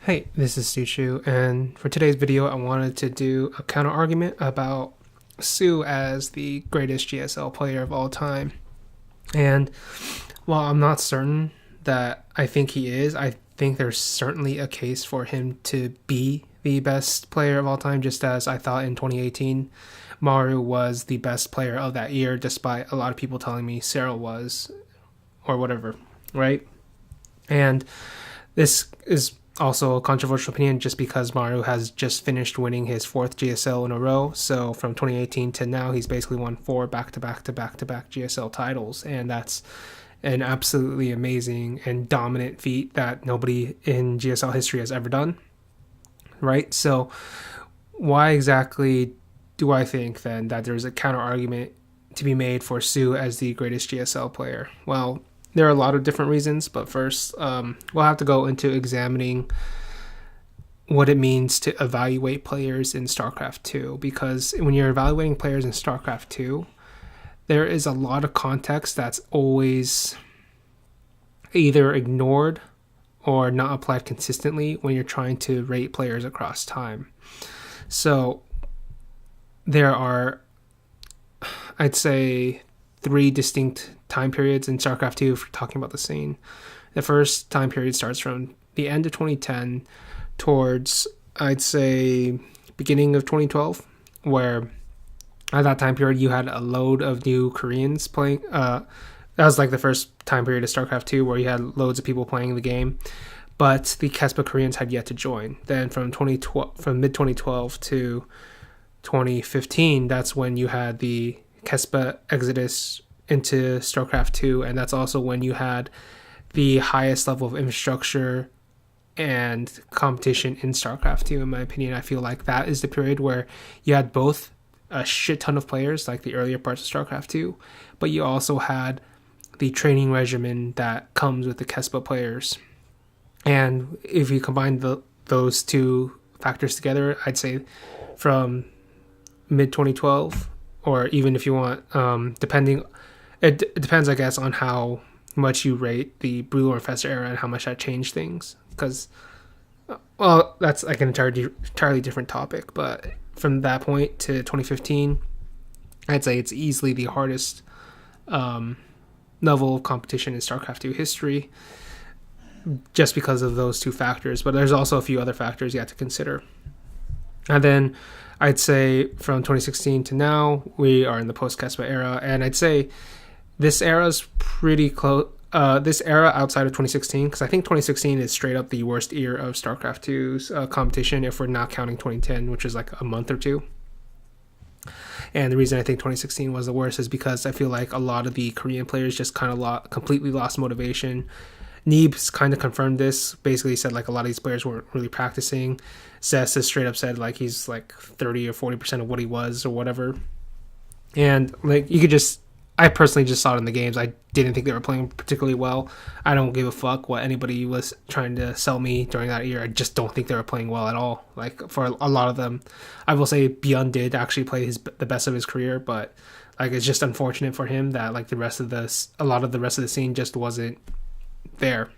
Hey, this is SC2, and for today's video, I wanted to do a counter argument about soO as the greatest GSL player of all time. And while I'm not certain that I think he is, I think there's certainly a case for him to be the best player of all time, just as I thought in 2018 Maru was the best player of that year, despite a lot of people telling me Cyril was, or whatever, right? And this is also a controversial opinion just because Maru has just finished winning his fourth GSL in a row. So from 2018 to now, he's basically won four back-to-back GSL titles. And that's an absolutely amazing and dominant feat that nobody in GSL history has ever done, right? So why exactly do I think then that there's a counter argument to be made for soO as the greatest GSL player? Well, there are a lot of different reasons, but first, we'll have to go into examining what it means to evaluate players in StarCraft 2, because when you're evaluating players in StarCraft 2, there is a lot of context that's always either ignored or not applied consistently when you're trying to rate players across time. So there are, I'd say, three distinct time periods in StarCraft 2 if you're talking about the scene. The first time period starts from the end of 2010 towards, I'd say, beginning of 2012, where at that time period you had a load of new Koreans playing. That was like the first time period of StarCraft 2 where you had loads of people playing the game, but the Kespa Koreans had yet to join. Then from mid 2012 to 2015, that's when you had the Kespa exodus into StarCraft 2, and that's also when you had the highest level of infrastructure and competition in StarCraft 2. In my opinion, I feel like that is the period where you had both a shit ton of players, like the earlier parts of StarCraft 2, but you also had the training regimen that comes with the Kespa players. And if you combine those two factors together, I'd say from mid 2012, or even if you want, it depends, I guess, on how much you rate the Broodlord Infestor era and how much that changed things. Because, well, that's like an entirely different topic. But from that point to 2015, I'd say it's easily the hardest level of competition in StarCraft 2 history, just because of those two factors. But there's also a few other factors you have to consider. And then I'd say from 2016 to now, we are in the post-Kespa era. And I'd say this era is pretty close. This era outside of 2016, because I think 2016 is straight up the worst year of StarCraft 2's competition, if we're not counting 2010, which is like a month or two. And the reason I think 2016 was the worst is because I feel like a lot of the Korean players just kind of completely lost motivation. Neeb's kind of confirmed this. Basically said like a lot of these players weren't really practicing. Zess has straight up said like he's like 30 or 40% of what he was or whatever. And like I personally just saw it in the games. I didn't think they were playing particularly well. I don't give a fuck what anybody was trying to sell me during that year. I just don't think they were playing well at all. Like for a lot of them, I will say Beyond did actually play the best of his career, but like it's just unfortunate for him that like a lot of the rest of the scene just wasn't there,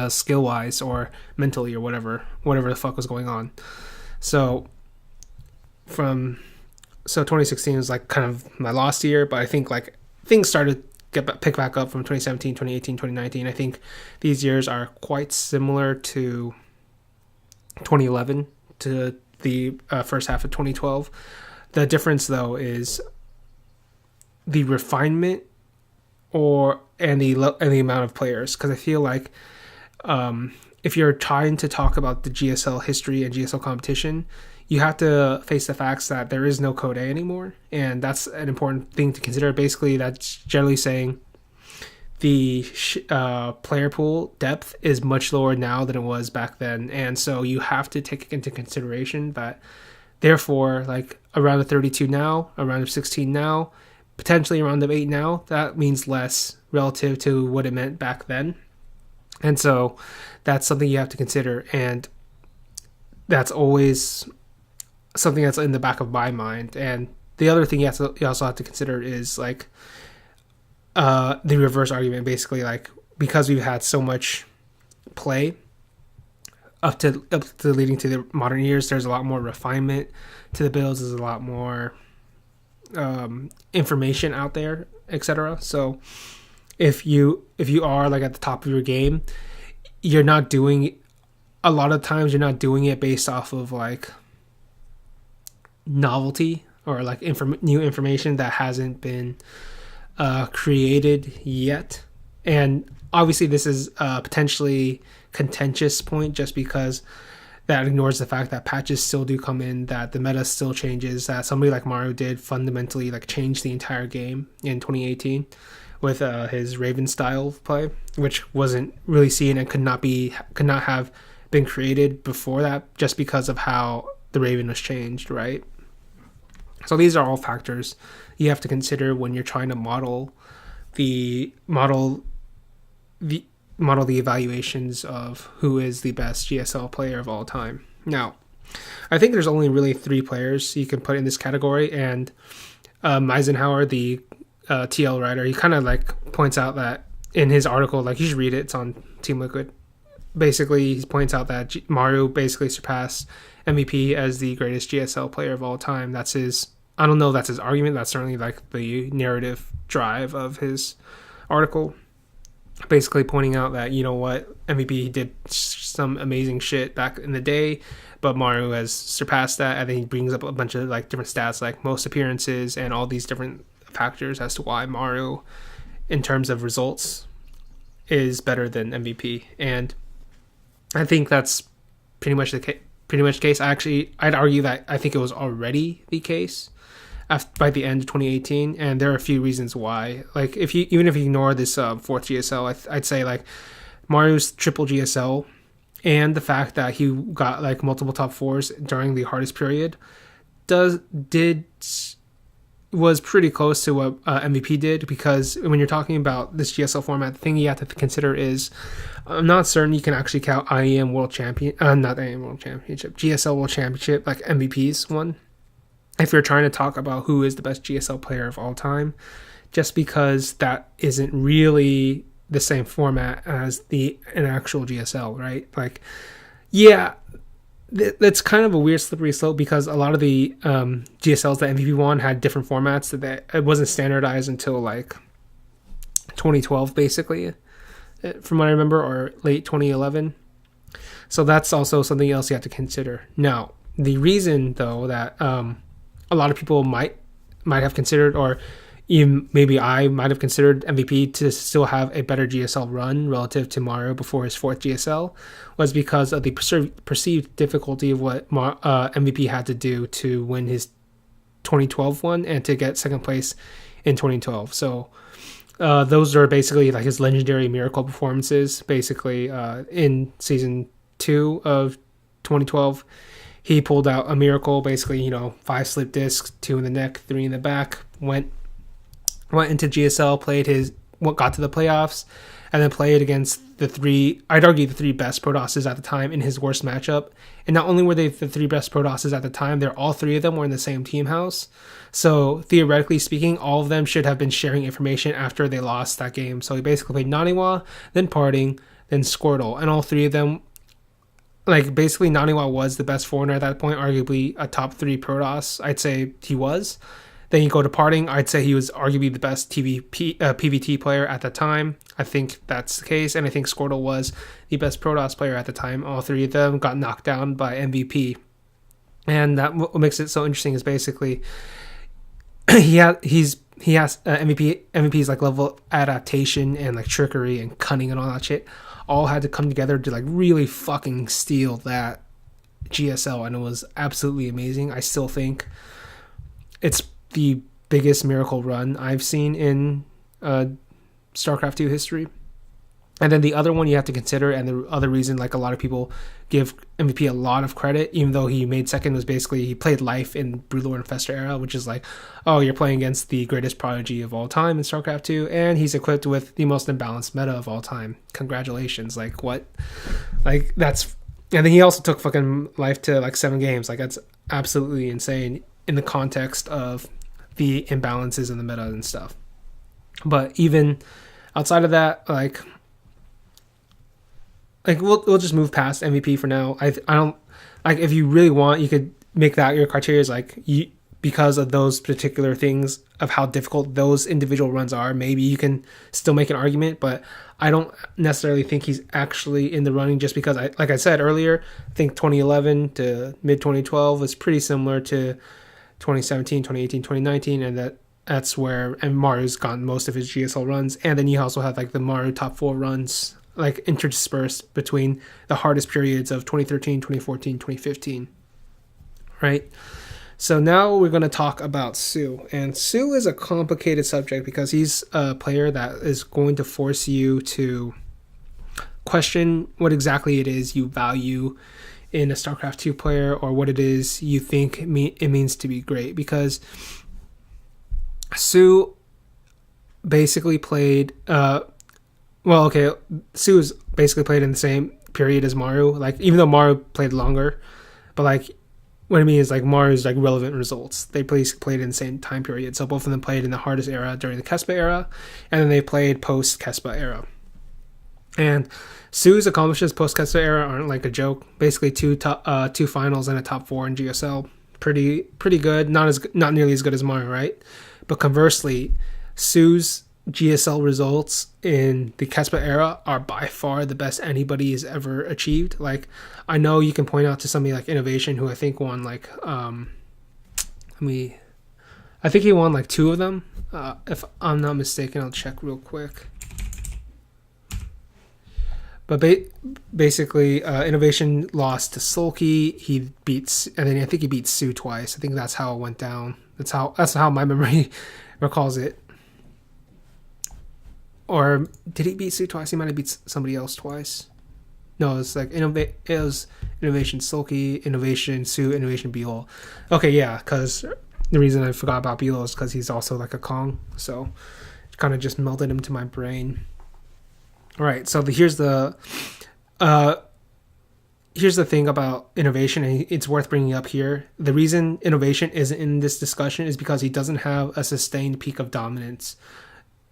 skill wise or mentally or whatever the fuck was going on. So 2016 was like kind of my lost year, but I think like things started to pick back up from 2017, 2018, 2019. I think these years are quite similar to 2011 to the first half of 2012. The difference though is the refinement and the amount of players, because I feel like if you're trying to talk about the GSL history and GSL competition, you have to face the facts that there is no Code A anymore, and that's an important thing to consider. Basically, that's generally saying the player pool depth is much lower now than it was back then, and so you have to take into consideration that, therefore, like around the 32 now, around the 16 now, potentially around the 8 now, that means less relative to what it meant back then. And so that's something you have to consider, and that's always something that's in the back of my mind. And the other thing you also have to consider is like the reverse argument. Basically, like because we've had so much play up to leading to the modern years, there's a lot more refinement to the builds. There's a lot more information out there, etc. So if you are like at the top of your game, you're not doing a lot of times you're not doing it based off of like novelty or like new information that hasn't been created yet. And obviously this is a potentially contentious point just because that ignores the fact that patches still do come in, that the meta still changes, that somebody like Maru did fundamentally like change the entire game in 2018 with his Raven style of play, which wasn't really seen and could not have been created before that, just because of how the Raven was changed, right? So these are all factors you have to consider when you're trying to model the evaluations of who is the best GSL player of all time. Now, I think there's only really 3 players you can put in this category, and Eisenhower, the TL writer, he kind of like points out that in his article, like you should read it, it's on Team Liquid. Basically, he points out that Maru basically surpassed MVP as the greatest GSL player of all time. That's his, I don't know if that's his argument, that's certainly like the narrative drive of his article. Basically pointing out that, you know what, MVP did some amazing shit back in the day, but Maru has surpassed that. And then he brings up a bunch of like different stats like most appearances and all these different factors as to why Maru, in terms of results, is better than MVP. And I think that's pretty much the case. I'd argue that I think it was already the case by the end of 2018, and there are a few reasons why. Like even if you ignore this fourth GSL, I'd say like Maru's triple GSL and the fact that he got like multiple top 4s during the hardest period was pretty close to what MVP did, because when you're talking about this GSL format, the thing you have to consider is I'm not certain you can actually count GSL World Championship like MVP's one if you're trying to talk about who is the best GSL player of all time, just because that isn't really the same format as an actual GSL, right? Like, yeah, that's kind of a weird slippery slope, because a lot of the GSLs that MVP won had different formats that it wasn't standardized until like 2012, basically, from what I remember, or late 2011. So that's also something else you have to consider. Now, the reason though that a lot of people might have considered, or even maybe I might have considered MVP to still have a better GSL run relative to Maru before his fourth GSL, was because of the perceived difficulty of what MVP had to do to win his 2012 one and to get second place in 2012. So those are basically like his legendary miracle performances. Basically, in season 2 of 2012, he pulled out a miracle, basically, 5 slip discs, 2 in the neck, 3 in the back, went into GSL, got to the playoffs, and then played against I'd argue the 3 best Protosses at the time in his worst matchup. And not only were they the 3 best Protosses at the time, all 3 of them were in the same team house. So theoretically speaking, all of them should have been sharing information after they lost that game. So he basically played Naniwa, then Parting, then Squirtle, and all 3 of them, like, basically Naniwa was the best foreigner at that point, arguably a top 3 Protoss. I'd say he was. Then you go to Parting, I'd say he was arguably the best PVT player at the time. I think that's the case, and I think Squirtle was the best Protoss player at the time. All 3 of them got knocked down by MVP. And that what makes it so interesting is basically he has MVP's like level of adaptation and like trickery and cunning and all that shit all had to come together to like really fucking steal that GSL, and it was absolutely amazing. I still think it's the biggest miracle run I've seen in StarCraft 2 history. And then the other one you have to consider, and the other reason like a lot of people give MVP a lot of credit, even though he made second, was basically he played Life in Broodlord Infestor era, which is like, oh, you're playing against the greatest prodigy of all time in StarCraft 2, and he's equipped with the most imbalanced meta of all time. Congratulations. Like, what? Like, that's... And then he also took fucking Life to like 7 games. Like, that's absolutely insane in the context of the imbalances in the meta and stuff. But even outside of that, like... like we'll just move past MVP for now. I don't like, if you really want, you could make that your criteria is like you, because of those particular things of how difficult those individual runs are. Maybe you can still make an argument, but I don't necessarily think he's actually in the running, just because like I said earlier, I think 2011 to mid 2012 was pretty similar to 2017, 2018, 2019, and that's where Maru's gotten most of his GSL runs. And then you also have like the Maru top 4 runs like interspersed between the hardest periods of 2013, 2014, 2015, right? So now we're going to talk about soO. And soO is a complicated subject because he's a player that is going to force you to question what exactly it is you value in a StarCraft 2 player, or what it is you think it means to be great. Because soO basically played soO's basically played in the same period as Maru. Like, even though Maru played longer, but like what I mean is like Maru's like relevant results. They played in the same time period. So both of them played in the hardest era during the Kespa era, and then they played post Kespa era. And soO's accomplishments post Kespa era aren't like a joke. Basically two finals and a top 4 in GSL. Pretty good. Not nearly as good as Maru, right? But conversely, soO's GSL results in the Kespa era are by far the best anybody has ever achieved. Like, I know you can point out to somebody like Innovation, who I think won like I think he won like 2 of them. If I'm not mistaken, I'll check real quick. But basically, Innovation lost to Sulky. And then I think he beat soO twice. I think that's how it went down. That's how my memory recalls it. Or did he beat soO twice? He might have beat somebody else twice. No, it was like it was Innovation Sulky, Innovation soO, Innovation Beal. Okay, yeah, because the reason I forgot about Beal is because he's also like a Kong. So it kind of just melted into my brain. All right, so here's the thing about Innovation, and it's worth bringing up here. The reason Innovation isn't in this discussion is because he doesn't have a sustained peak of dominance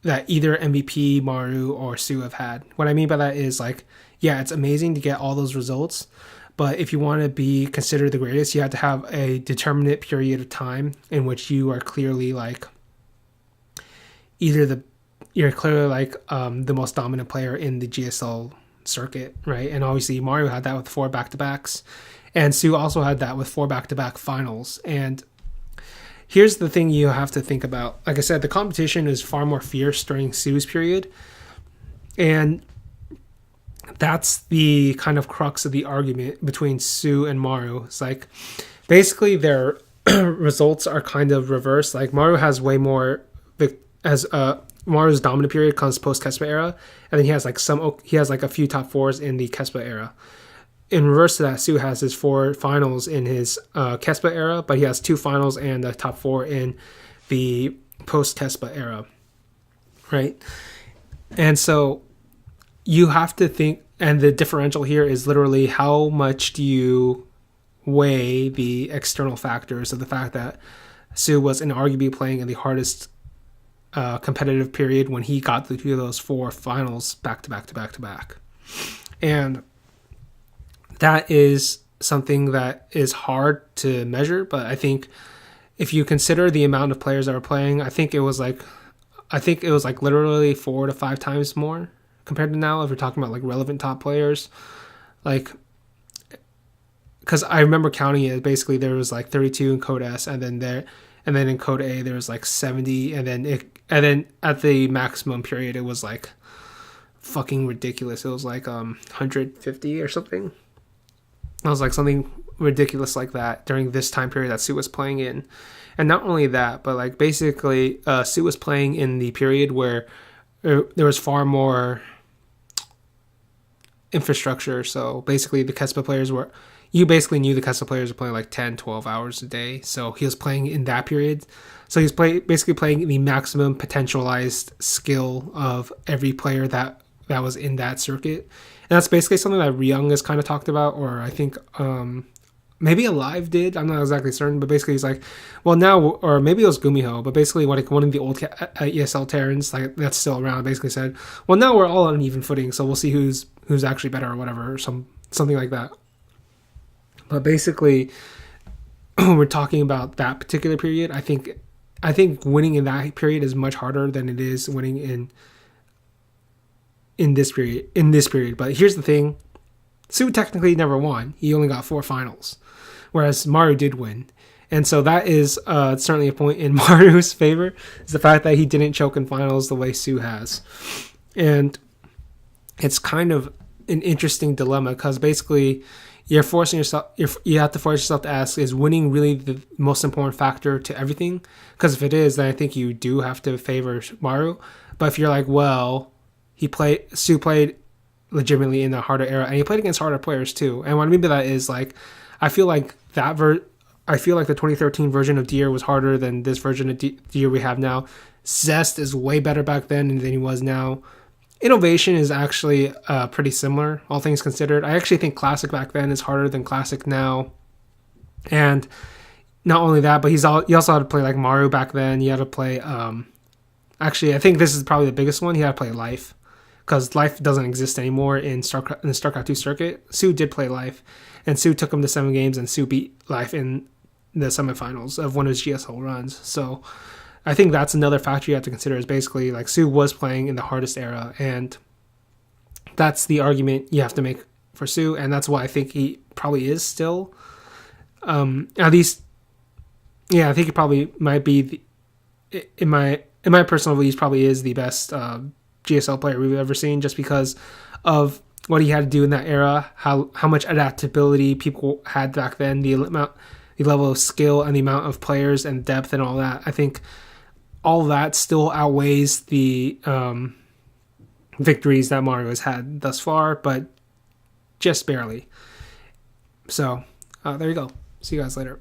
that either MVP, Maru, or soO have had. What I mean by that is, like, yeah, it's amazing to get all those results, but if you want to be considered the greatest, you have to have a determinate period of time in which you are clearly like the most dominant player in the GSL circuit, right? And obviously Maru had that with 4 back-to-backs, and soO also had that with 4 back-to-back finals. And here's the thing you have to think about. Like I said, the competition is far more fierce during soO's period, and that's the kind of crux of the argument between soO and Maru. It's like, basically their results are kind of reversed. Like, Maru has way more, Maru's dominant period comes post Kespa era, and then he has like a few top 4s in the Kespa era. In reverse to that, soO has his 4 finals in his Kespa era, but he has 2 finals and a top 4 in the post Kespa era, right? And so you have to think, and the differential here is literally how much do you weigh the external factors of the fact that soO was inarguably playing in the hardest competitive period when he got the 2 of those 4 finals back to back to back to back. And that is something that is hard to measure, but I think if you consider the amount of players that were playing, I think it was like literally 4 to 5 times more compared to now, if we're talking about like relevant top players. Like, because I remember counting it, basically there was like 32 in Code S, and then in Code A there was like 70, and then at the maximum period it was like fucking ridiculous. It was like 150 or something. It was like something ridiculous like that during this time period that soO was playing in. And not only that, but like basically soO was playing in the period where there was far more infrastructure. So basically the Kespa players you basically knew the Kespa players were playing like 10, 12 hours a day. So he was playing in that period. So he's basically playing the maximum potentialized skill of every player that was in that circuit. And that's basically something that Ryung has kind of talked about, or I think maybe Alive did. I'm not exactly certain, but basically he's like, well now, or maybe it was Gumiho, but basically like one of the old ESL Terrans like that's still around basically said, well now we're all on even footing, so we'll see who's actually better or whatever, or something like that. But basically, we're talking about that particular period. I think winning in that period is much harder than it is winning in this period. But here's the thing: soO technically never won. He only got 4 finals, whereas Maru did win. And so that is certainly a point in Maru's favor, is the fact that he didn't choke in finals the way soO has. And it's kind of an interesting dilemma because basically you're forcing yourself, you have to force yourself to ask, is winning really the most important factor to everything? Because if it is, then I think you do have to favor Maru. But if you're like, well, soO played legitimately in the harder era, and he played against harder players too. And what I mean by that is like, I feel like the 2013 version of Deer was harder than this version of Deer we have now. Zest is way better back then than he was now. Innovation is actually pretty similar, all things considered. I actually think Classic back then is harder than Classic now. And not only that, but he also had to play like Maru back then. He had to play... actually, I think this is probably the biggest one. He had to play Life. Because Life doesn't exist anymore in the StarCraft 2 circuit. soO did play Life. And soO took him to 7 games, and soO beat Life in the semifinals of one of his GSL runs. So... I think that's another factor you have to consider, is basically like soO was playing in the hardest era, and that's the argument you have to make for soO, and that's why I think he probably is still. At least, yeah, I think he probably might be in my personal view, he probably is the best GSL player we've ever seen, just because of what he had to do in that era, how much adaptability people had back then, the level of skill and the amount of players and depth and all that. I think all that still outweighs the victories that Maru has had thus far, but just barely. So there you go. See you guys later.